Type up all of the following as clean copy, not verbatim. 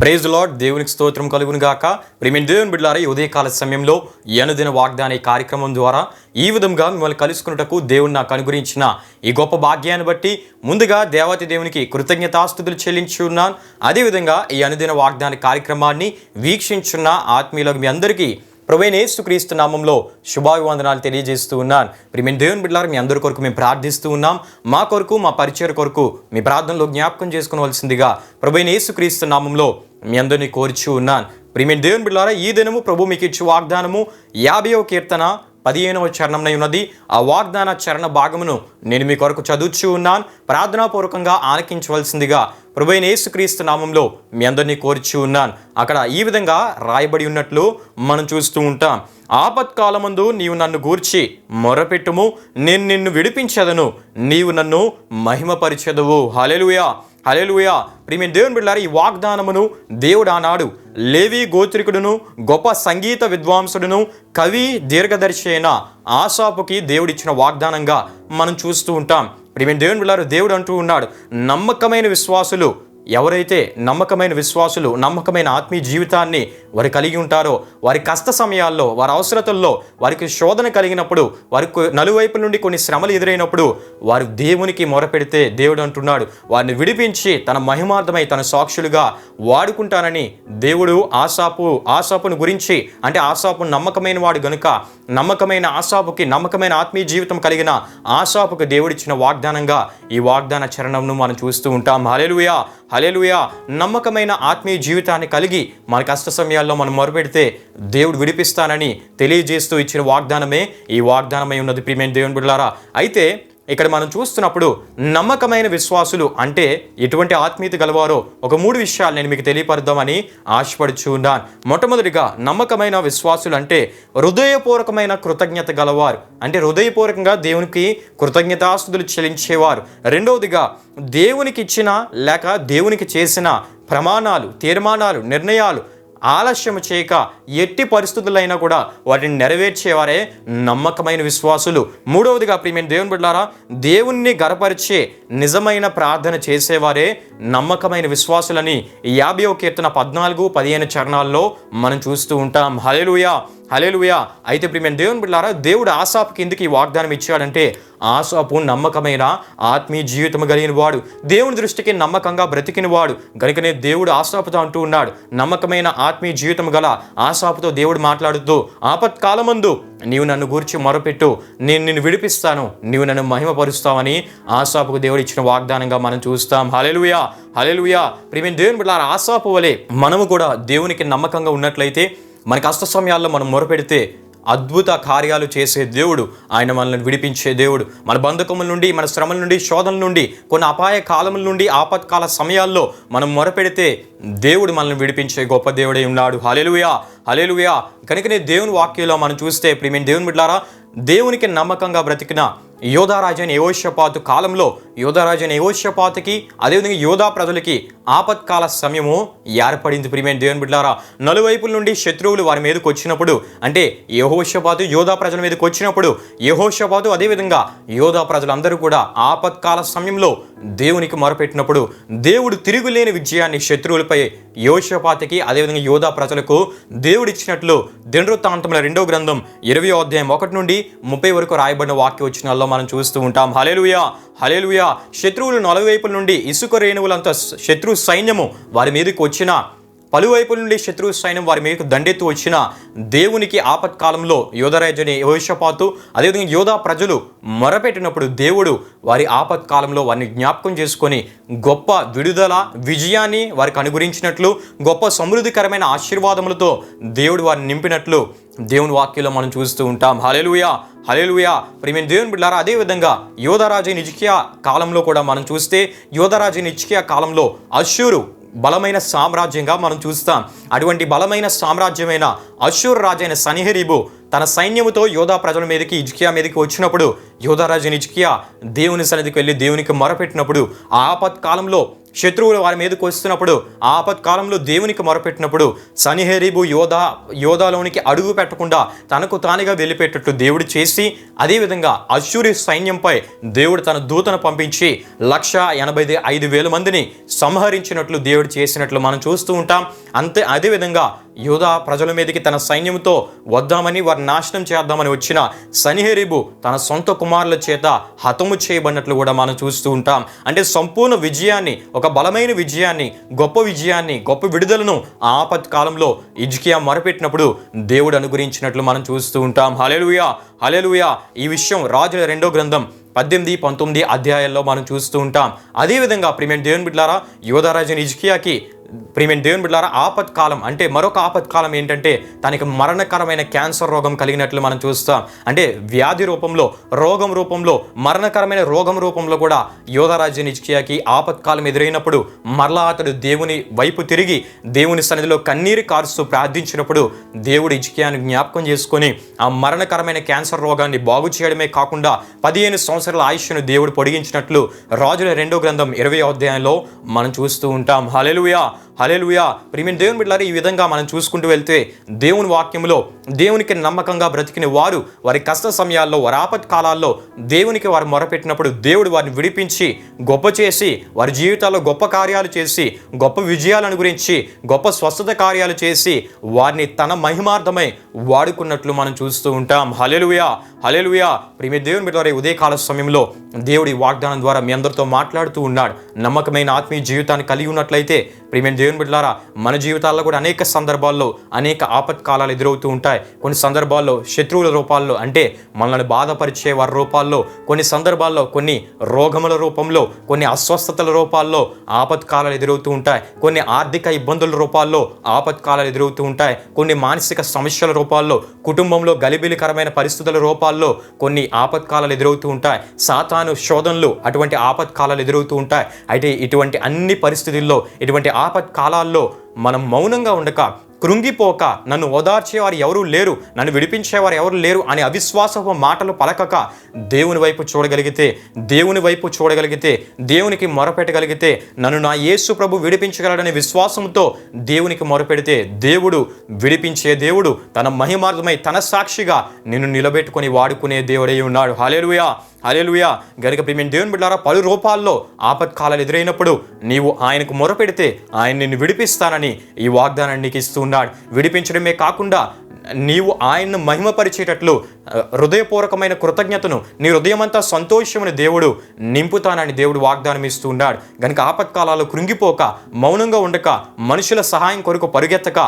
Praise the lord. దేవునికి స్తోత్రం కలుగును గాక. ప్రియమైన దేవుని బిడ్డలారా, ఈ ఉదయకాల సమయంలో ఈ అనుదిన వాగ్దాన కార్యక్రమం ద్వారా ఈ విధంగా మిమ్మల్ని కలుసుకున్నటకు దేవుడు నాకు అనుగ్రహించిన ఈ గొప్ప భాగ్యాన్ని బట్టి ముందుగా దేవాతి దేవునికి కృతజ్ఞతాస్తుతులు చెల్లించి ఉన్నాను. అదేవిధంగా ఈ అనుదిన వాగ్దాన కార్యక్రమాన్ని వీక్షించున్న ఆత్మీయులకు మీ అందరికీ ప్రభువైన యేసుక్రీస్తు నామంలో శుభాభివందనాలు తెలియజేస్తూ ఉన్నాను. ప్రియమైన దేవుని బిడ్డలారా, మీ అందరి కొరకు మేము ప్రార్థిస్తూ ఉన్నాం. మా కొరకు, మా పరిచయ కొరకు మీ ప్రార్థనలో జ్ఞాపకం చేసుకునవలసిందిగా ప్రభువైన యేసుక్రీస్తు నామంలో మీ అందరినీ కోరుచూ ఉన్నాను. ప్రియమైన దేవుని బిడ్డలారా, ఈ దినము ప్రభు మీకు ఇచ్చే వాగ్దానము 50వ కీర్తన 15వ చరణంలో ఉన్నది. ఆ వాగ్దాన చరణ భాగమును నేను మీ కొరకు చదువుచూ ఉన్నాను. ప్రార్థనాపూర్వకంగా ఆలకించవలసిందిగా ప్రభువైన యేసుక్రీస్తు నామంలో మీ అందరినీ కోరుచూ ఉన్నాను. అక్కడ ఈ విధంగా రాయబడి ఉన్నట్లు మనం చూస్తూ ఉంటాం. ఆపత్కాలమందు నీవు నన్ను గూర్చి మొరపెట్టుము, నేను నిన్ను విడిపించెదను, నీవు నన్ను మహిమపరిచెదవు. హల్లెలూయా, హల్లెలూయా. ప్రియమైన దేవుని బిడ్డలారా, ఈ వాగ్దానమును దేవుడు ఆనాడు లేవి గోత్రికుడును గొప్ప సంగీత విద్వాంసుడును కవి దీర్ఘదర్శి అయిన ఆసాపుకి దేవుడిచ్చిన వాగ్దానంగా మనం చూస్తూ ఉంటాం. ప్రియమైన దేవుని బిడ్డలారా, దేవుడు అంటూ ఉన్నాడు, నమ్మకమైన విశ్వాసులు ఎవరైతే నమ్మకమైన ఆత్మీయ జీవితాన్ని వారు కలిగి ఉంటారో, వారి కష్ట సమయాల్లో, వారి అవసరతల్లో, వారికి శోధన కలిగినప్పుడు, వారికి నలువైపుల నుండి కొన్ని శ్రమలు ఎదురైనప్పుడు వారు దేవునికి మొరపెడితే దేవుడు అంటున్నాడు వారిని విడిపించి తన మహిమార్థమై తన సాక్షులుగా వాడుకుంటానని దేవుడు ఆసాపును గురించి, అంటే ఆసాపు నమ్మకమైన వాడు గనుక నమ్మకమైన ఆసాపుకి, నమ్మకమైన ఆత్మీయ జీవితం కలిగిన ఆసాపుకి దేవుడిచ్చిన వాగ్దానంగా ఈ వాగ్దాన చరణంను మనం చూస్తూ ఉంటాం. హల్లెలూయా, హల్లెలూయా. నమ్మకమైన ఆత్మీయ జీవితాన్ని కలిగి మన కష్ట సమయాల్లో మనం మొరపెడితే దేవుడు విడిపిస్తానని తెలియజేస్తూ ఇచ్చిన వాగ్దానమే ఈ వాగ్దానమై ఉన్నది. ప్రియమైన దేవుని బిడ్డలారా, అయితే ఇక్కడ మనం చూస్తున్నప్పుడు నమ్మకమైన విశ్వాసులు అంటే ఎటువంటి ఆత్మీయత గలవారో ఒక 3 విషయాలు నేను మీకు తెలియపరుద్దామని ఆశపడుచు ఉన్నాను. మొట్టమొదటిగా నమ్మకమైన విశ్వాసులు అంటే హృదయపూర్వకమైన కృతజ్ఞత గలవారు, అంటే హృదయపూర్వకంగా దేవునికి కృతజ్ఞతాస్తుతులు చెల్లించేవారు. రెండవదిగా దేవునికి ఇచ్చిన లేక దేవునికి చేసిన ప్రమాణాలు, తీర్మానాలు, నిర్ణయాలు ఆలస్యం చేయక ఎట్టి పరిస్థితులైనా కూడా వాటిని నెరవేర్చేవారే నమ్మకమైన విశ్వాసులు. మూడవదిగా ప్రియమైన దేవుని బిడ్డలారా, దేవుణ్ణి గర్వపరిచే నిజమైన ప్రార్థన చేసేవారే నమ్మకమైన విశ్వాసులని 50వ కీర్తన 14-15 చరణాల్లో మనం చూస్తూ ఉంటాం. హల్లెలూయా, హల్లెలూయా. అయితే ప్రియమైన దేవుని బిడ్డలారా, దేవుడు ఆసాపుకి ఎందుకు ఈ వాగ్దానం ఇచ్చాడంటే ఆసాపు నమ్మకమైన ఆత్మీయ జీవితం కలిగిన వాడు, దేవుని దృష్టికి నమ్మకంగా బ్రతికిన వాడు కనుకనే దేవుడు ఆసాపుతో అంటూ ఉన్నాడు, నమ్మకమైన ఆత్మీయ జీవితం గల ఆసాపుతో దేవుడు మాట్లాడుతూ ఆపత్కాలమందు నీవు నన్ను గూర్చి మొరపెట్టు, నేను నిన్ను విడిపిస్తాను, నీవు నన్ను మహిమపరుస్తావని ఆసాపుకు దేవుడు ఇచ్చిన వాగ్దానంగా మనం చూస్తాం. హల్లెలూయా, హల్లెలూయా. ప్రియమైన దేవుని బిడ్డలారా, ఆసాపు వలె మనము కూడా దేవునికి నమ్మకంగా ఉన్నట్లయితే మన కష్ట సమయాల్లో మనం మొరపెడితే అద్భుత కార్యాలు చేసే దేవుడు, ఆయన మనల్ని విడిపించే దేవుడు. మన బంధకముల నుండి, మన శ్రమల నుండి, శోధనల నుండి, కొన్ని అపాయ కాలముల నుండి, ఆపత్కాల సమయాల్లో మనం మొరపెడితే దేవుడు మనల్ని విడిపించే గొప్ప దేవుడై ఉన్నాడు. హల్లెలూయా, హల్లెలూయా. కనుకనే దేవుని వాక్యంలో మనం చూస్తే ప్రియమైన దేవుని బిడ్డలారా, దేవునికి నమ్మకంగా బ్రతికిన యోధారాజైన యెహోషాపాతు కాలంలో యోధారాజైన యెహోషాపాతుకి అదేవిధంగా యోధా ప్రజలకి ఆపత్కాల సమయము ఏర్పడింది. ప్రియమైన దేవుని బిడ్డలారా, నలువైపుల నుండి శత్రువులు వారి మీదకి వచ్చినప్పుడు, అంటే యెహోషాపాతు యోధా ప్రజల మీదకి వచ్చినప్పుడు, యెహోషాపాతు అదేవిధంగా యోధా ప్రజలందరూ కూడా ఆపత్కాల సమయంలో దేవునికి మొరపెట్టినప్పుడు దేవుడు తిరుగులేని విజయాన్ని శత్రువులపై యెహోషాపాతుకి అదేవిధంగా యోధా ప్రజలకు దేవుడిచ్చినట్లు దినవృత్తాంతముల 2వ గ్రంథం 20వ అధ్యాయం 1-30 వరకు రాయబడిన వాక్య వచనాల్లో మనం చూస్తూ ఉంటాం. హల్లెలూయా, హల్లెలూయా. శత్రువులు నలువైపుల నుండి ఇసుక రేణువులంత శత్రు సైన్యము వారి మీదకి వచ్చిన, పలువైపుల నుండి శత్రు సైన్యం వారి మీదకు దండెత్తు వచ్చిన దేవునికి ఆపత్కాలంలో యోధారాజైన యెహోషాపాతు అదేవిధంగా యోధా ప్రజలు మొరపెట్టినప్పుడు దేవుడు వారి ఆపత్కాలంలో వారిని జ్ఞాపకం చేసుకొని గొప్ప విడుదల, విజయాన్ని వారికి అనుగ్రహించినట్లు, గొప్ప సమృద్ధికరమైన ఆశీర్వాదములతో దేవుడు వారిని నింపినట్లు దేవుని వాక్యంలో మనం చూస్తూ ఉంటాం. హల్లెలూయా, హల్లెలూయా. ప్రియమైన దేవుని బిడ్డలారా, అదేవిధంగా యోధారాజైన హిజ్కియా కాలంలో కూడా మనం చూస్తే యోధారాజైన హిజ్కియా కాలంలో అష్షూరు బలమైన సామ్రాజ్యంగా మనం చూస్తాం. అటువంటి బలమైన సామ్రాజ్యమైన అష్షూరు రాజైన సన్హెరీబు తన సైన్యముతో యోధా ప్రజల మీదకి హిజ్కియా మీదకి వచ్చినప్పుడు యోధారాజైన హిజ్కియా దేవుని సన్నిధికి వెళ్ళి దేవునికి మొరపెట్టినప్పుడు ఆ ఆపత్కాలంలో శత్రువులు వారి మీదకి వస్తున్నప్పుడు ఆ ఆపత్కాలంలో దేవునికి మొరపెట్టినప్పుడు సన్హెరీబు యోధాలోనికి అడుగు పెట్టకుండా తనకు తానుగా వెళ్ళిపెట్టేట్టు దేవుడు చేసి, అదేవిధంగా అశ్షూరు సైన్యంపై దేవుడు తన దూతను పంపించి 185,000 మందిని సంహరించినట్లు దేవుడు చేసినట్లు మనం చూస్తూ ఉంటాం. అదేవిధంగా యోధా ప్రజల మీదకి తన సైన్యంతో వద్దామని, వారిని నాశనం చేద్దామని వచ్చిన సన్హెరీబు తన సొంత కుమారుల చేత హతము చేయబడినట్లు కూడా మనం చూస్తూ ఉంటాం. అంటే సంపూర్ణ విజయాన్ని, ఒక బలమైన విజయాన్ని, గొప్ప విడుదలను ఆ ఆపత్కాలంలో హిజ్కియా మొరపెట్టినప్పుడు దేవుడు అనుగ్రహించినట్లు మనం చూస్తూ ఉంటాం. హల్లెలూయా, హల్లెలూయా. ఈ విషయం రాజుల 2వ గ్రంథం 18, 19 అధ్యాయాల్లో మనం చూస్తూ ఉంటాం. అదేవిధంగా ప్రియమైన దేవుని బిడ్డలారా, యోధారాజు హిజ్కియాకి ప్రియమైన దేవుని బిడ్డలారా ఆపత్కాలం అంటే మరొక ఆపత్కాలం ఏంటంటే తనకి మరణకరమైన క్యాన్సర్ రోగం కలిగినట్లు మనం చూస్తాం. అంటే వ్యాధి రూపంలో, రోగం రూపంలో, మరణకరమైన రోగం రూపంలో కూడా యోధారాజు హిజ్కియాకి ఆపత్కాలం ఎదురైనప్పుడు మరలా అతడు దేవుని వైపు తిరిగి దేవుని సన్నిధిలో కన్నీరు కారుస్తూ ప్రార్థించినప్పుడు దేవుడు హిజ్కియాను జ్ఞాపకం చేసుకొని ఆ మరణకరమైన క్యాన్సర్ రోగాన్ని బాగు చేయడమే కాకుండా 15 సంవత్సరాల ఆయుష్ను దేవుడు పొడిగించినట్లు రాజుల 2వ గ్రంథం 20వ అధ్యాయంలో మనం చూస్తూ ఉంటాం. హల్లెలూయా, హల్లెలూయా. ప్రియమైన దేవుని బిడ్డలారా, ఈ విధంగా మనం చూసుకుంటూ వెళ్తే దేవుని వాక్యంలో దేవునికి నమ్మకంగా బ్రతికిన వారు వారి కష్ట సమయాల్లో, వారి ఆపత్కాలాల్లో దేవునికి వారు మొరపెట్టినప్పుడు దేవుడు వారిని విడిపించి గొప్ప చేసి, వారి జీవితాల్లో గొప్ప కార్యాలు చేసి, గొప్ప విజయాలను గురించి, గొప్ప స్వస్థత కార్యాలు చేసి వారిని తన మహిమార్థమై వాడుకున్నట్లు మనం చూస్తూ ఉంటాం. హల్లెలూయా, హల్లెలూయా. ప్రియమైన దేవుని బిడ్డలారా, ఉదయకాల సమయంలో దేవుడి వాగ్దానం ద్వారా మీ అందరితో మాట్లాడుతూ ఉన్నాడు. నమ్మకమైన ఆత్మీయ జీవితాన్ని కలిగి ఉన్నట్లయితే ప్రియమైన దేవుని బిడ్డలారా, మన జీవితాల్లో కూడా అనేక సందర్భాల్లో అనేక ఆపత్కాలాలు ఎదురవుతూ ఉంటాయి. కొన్ని సందర్భాల్లో శత్రువుల రూపాల్లో, అంటే మనల్ని బాధపరిచే వారి రూపాల్లో, కొన్ని సందర్భాల్లో కొన్ని రోగముల రూపంలో, కొన్ని అస్వస్థతల రూపాల్లో ఆపత్కాలాలు ఎదురవుతూ ఉంటాయి. కొన్ని ఆర్థిక ఇబ్బందుల రూపాల్లో ఆపత్కాలాలు ఎదురవుతూ ఉంటాయి. కొన్ని మానసిక సమస్యల రూపాల్లో, కుటుంబంలో గలిబిలికరమైన పరిస్థితుల రూపాల్లో కొన్ని ఆపత్కాలాలు ఎదురవుతూ ఉంటాయి. సాతాను శోధనలు, అటువంటి ఆపత్కాలాలు ఎదురవుతూ ఉంటాయి. అయితే ఇటువంటి అన్ని పరిస్థితుల్లో, ఇటువంటి ఆపత్కాలాల్లో మనం మౌనంగా ఉండక, కృంగిపోక, నన్ను ఓదార్చేవారు ఎవరూ లేరు, నన్ను విడిపించేవారు ఎవరు లేరు అని అవిశ్వాసపు మాటలు పలకక దేవుని వైపు చూడగలిగితే, దేవునికి మొరపెట్టగలిగితే, నన్ను నా యేసు ప్రభు విడిపించగలడనే విశ్వాసంతో దేవునికి మొరపెడితే దేవుడు విడిపించే దేవుడు, తన మహిమార్థమై తన సాక్షిగా నిన్ను నిలబెట్టుకొని వాడుకునే దేవుడై ఉన్నాడు. హల్లెలూయా, హల్లెలూయా. గనుక ప్రియమైన దేవుని బిడ్డలారా, పలు రూపాల్లో ఆపత్కాలాలు ఎదురైనప్పుడు నీవు ఆయనకు మొరపెడితే ఆయన నిన్ను విడిపిస్తానని ఈ వాగ్దానాన్ని నీకు ఇస్తూ ఉన్నాడు. విడిపించడమే కాకుండా నీవు ఆయన్ను మహిమపరిచేటట్లు హృదయపూర్వకమైన కృతజ్ఞతను, నీ హృదయమంతా సంతోషమును దేవుడు నింపుతానని దేవుడు వాగ్దానం ఇస్తూ ఉన్నాడు. గనుక ఆపత్కాలాలు కృంగిపోక, మౌనంగా ఉండక, మనుషుల సహాయం కొరకు పరుగెత్తక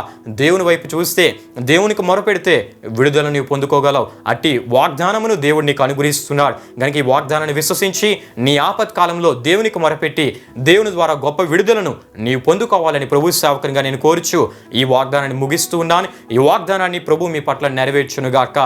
దేవుని వైపు చూస్తే, దేవునికి మొరపెడితే విడుదల నీవు పొందుకోగలవు. అట్టి వాగ్దానమును దేవుడు నీకు అనుగ్రహిస్తున్నాడు. గనుక ఈ వాగ్దానాన్ని విశ్వసించి నీ ఆపత్కాలంలో దేవునికి మొరపెట్టి దేవుని ద్వారా గొప్ప విడుదలను నీవు పొందుకోవాలని ప్రభు సేవకునిగా నేను కోరుచు ఈ వాగ్దానాన్ని ముగిస్తూ ఉన్నాను. ఈ వాగ్దానాన్ని ప్రభు మీ పట్ల నెరవేర్చునుగాక.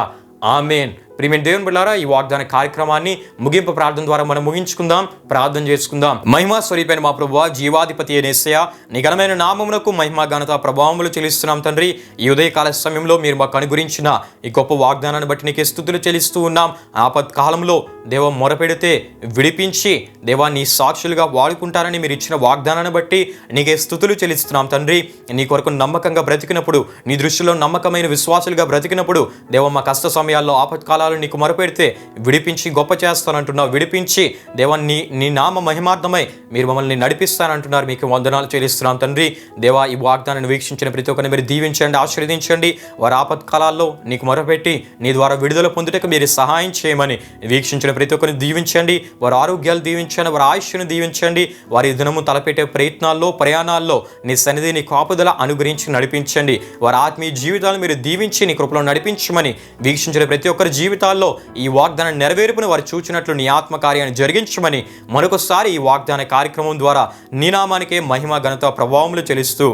ఆమేన్. ప్రియమైన దేవుని బిడ్డలారా, ఈ వాగ్దాన కార్యక్రమాన్ని ముగింపు ప్రార్థన ద్వారా మనం ముగించుకుందాం, ప్రార్థన చేసుకుందాం. మహిమా స్వరూపైన మా ప్రభువా, జీవాధిపతి అయిన యేసయ్యా, నీ ఘనమైన నామమునకు మహిమ ఘనత ప్రభావములు చెల్లిస్తున్నాం తండ్రి. ఈ ఉదయకాల సమయంలో మీరు మాకు అనుగ్రహించిన ఈ గొప్ప వాగ్దానాన్ని బట్టి నీకు స్తుతులు చెల్లిస్తూ ఉన్నాం. ఆపత్కాలంలో దేవ మొరపెడితే విడిపించి దేవా నీ సాక్షులుగా వాడుకుంటారని మీరు ఇచ్చిన వాగ్దానాన్ని బట్టి నీకే స్తుతులు చెల్లిస్తున్నాం తండ్రి. నీ కొరకు నమ్మకంగా బ్రతికినప్పుడు, నీ దృష్టిలో నమ్మకమైన విశ్వాసులుగా బ్రతికినప్పుడు దేవ మా కష్ట సమయాల్లో, ఆపత్కాలాలు నీకు మొరపెడితే విడిపించి గొప్ప చేస్తానంటున్నావు. విడిపించి దేవా నీ నామ మహిమార్థమై మీరు మమ్మల్ని నడిపిస్తానంటున్నారు. మీకు వందనాలు చెల్లిస్తున్నాం తండ్రి. దేవా ఈ వాగ్దానాన్ని వీక్షించిన ప్రతి ఒక్కరిని మీరు దీవించండి, ఆశీర్వదించండి. వారి ఆపత్కాలాల్లో నీకు మొరపెట్టి నీ ద్వారా విడుదల పొందుటకు మీరు సహాయం చేయమని వీక్షించిన ప్రతి ఒక్కరిని దీవించండి. వారి ఆరోగ్యాలు దీవించండి, వారి ఆయుష్ను దీవించండి. వారి దినము తలపెట్టే ప్రయత్నాల్లో, ప్రయాణాల్లో నీ సన్నిధి, నీ కాపుదల అనుగ్రహించి నడిపించండి. వారి ఆత్మీయ జీవితాలను మీరు దీవించి నీ కృపలో నడిపించమని వీక్షించిన ప్రతి ఒక్కరి జీవితాల్లో ఈ వాగ్దానం నెరవేర్పును వారు చూచినట్లు నీ ఆత్మకార్యాన్ని జరిగించమని మరొకసారి ఈ వాగ్దాన కార్యక్రమం ద్వారా నీ నామానికే మహిమ ఘనత ప్రభావములు చెల్లిస్తూ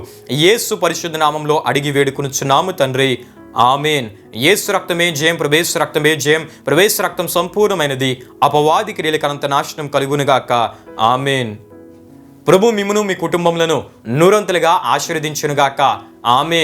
యేసు పరిశుద్ధ నామంలో అడిగి వేడుకొనుచున్నాము తండ్రి. ఆమేన్. యేసు రక్తమే జయం, ప్రభేసు రక్తమే జయం, ప్రభేసు రక్తం సంపూర్ణమైనది, అపవాది క్రియలకనంత నాశనం కలుగునుగాక. ఆమేన్. ప్రభు మిమ్మును మీ కుటుంబములను నూరంతలుగా ఆశీర్వదించునుగాక. ఆమేన్.